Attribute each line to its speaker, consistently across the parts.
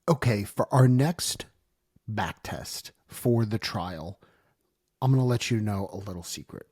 Speaker 1: Okay, for our next back test for the trial, I'm going to let you know a little secret.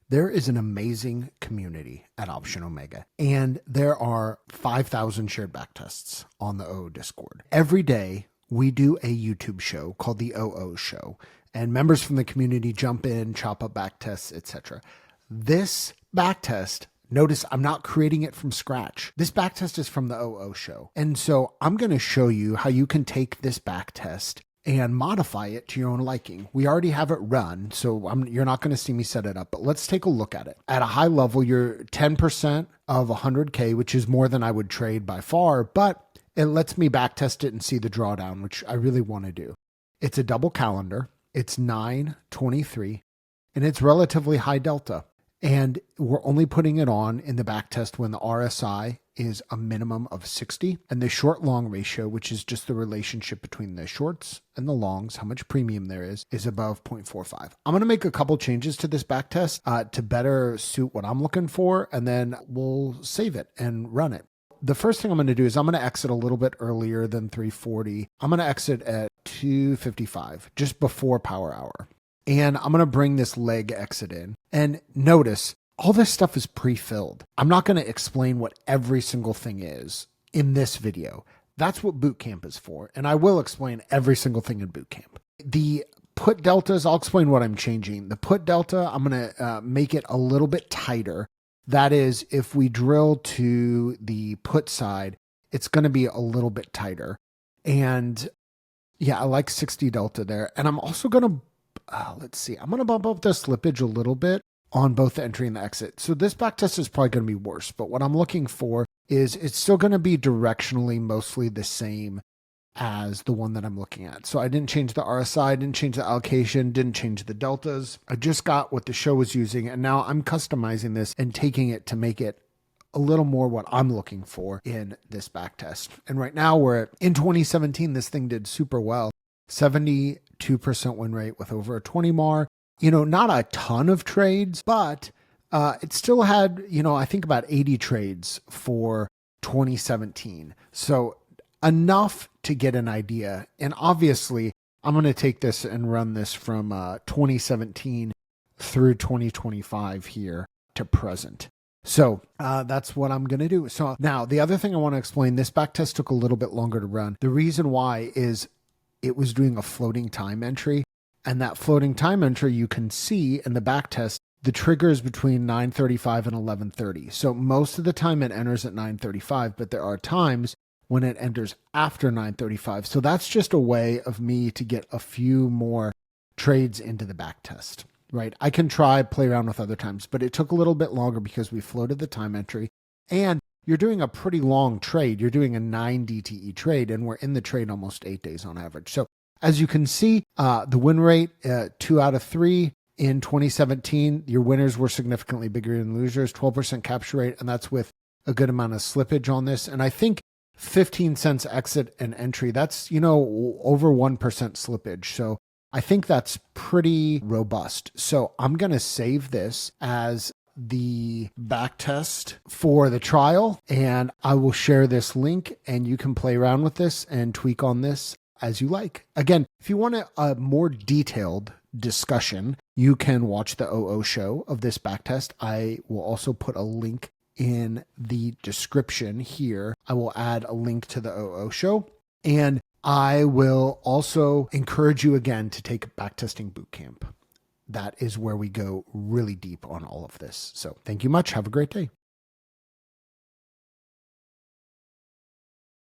Speaker 1: There is an amazing community at Option Omega, and there are 5,000 shared backtests on the OO Discord. Every day, we do a YouTube show called the OO Show, and members from the community jump in, chop up backtests, etc. This backtest, notice I'm not creating it from scratch. This backtest is from the OO Show, and so I'm going to show you how you can take this backtest and modify it to your own liking. We already have it run, so you're not going to see me set it up, but let's take a look at it. At a high level, you're 10% of 100K, which is more than I would trade by far, but it lets me backtest it and see the drawdown, which I really want to do. It's a double calendar. It's 9/23, and it's relatively high delta. And we're only putting it on in the backtest when the RSI is a minimum of 60, and the short long ratio, which is just the relationship between the shorts and the longs, how much premium there is above 0.45. I'm going to make a couple changes to this backtest to better suit what I'm looking for, and then we'll save it and run it. The first thing I'm going to do is I'm going to exit a little bit earlier than 340. I'm going to exit at 255, just before power hour. And I'm going to bring this leg exit in. And notice, all this stuff is pre-filled. I'm not going to explain what every single thing is in this video. That's what Bootcamp is for. And I will explain every single thing in Bootcamp. The put deltas, I'll explain what I'm changing. The put delta, I'm going to make it a little bit tighter. That is, if we drill to the put side, it's going to be a little bit tighter. And yeah, I like 60 delta there. And I'm also going to let's see, I'm going to bump up the slippage a little bit on both the entry and the exit. So this backtest is probably going to be worse, but what I'm looking for is it's still going to be directionally mostly the same as the one that I'm looking at. So I didn't change the RSI, didn't change the allocation, didn't change the deltas. I just got what the show was using, and now I'm customizing this and taking it to make it a little more what I'm looking for in this backtest. And right now in 2017, this thing did super well. 72% win rate with over a 20 MAR. Not a ton of trades, but it still had, I think about 80 trades for 2017. So enough to get an idea. And obviously, I'm going to take this and run this from 2017 through 2025 here to present. So that's what I'm going to do. So now the other thing I want to explain, this backtest took a little bit longer to run. The reason why is it was doing a floating time entry, and that floating time entry, you can see in the backtest, the trigger is between 9:35 and 11:30. So most of the time it enters at 9:35, but there are times when it enters after 9:35. So that's just a way of me to get a few more trades into the backtest, right? I can play around with other times, but it took a little bit longer because we floated the time entry, and you're doing a pretty long trade. You're doing a 9 DTE trade, and we're in the trade almost 8 days on average. So as you can see, the win rate, 2 out of 3 in 2017. Your winners were significantly bigger than losers, 12% capture rate, and that's with a good amount of slippage on this. And I think 15 cents exit and entry, that's, over 1% slippage. So I think that's pretty robust. So I'm going to save this as the backtest for the trial, and I will share this link, and you can play around with this and tweak on this as you like. Again, if you want a more detailed discussion, you can watch the OO show of this backtest. I will also put a link in the description here. I will add a link to the OO show, and I will also encourage you again to take Backtesting Bootcamp. That is where we go really deep on all of this. So thank you much. Have a great day.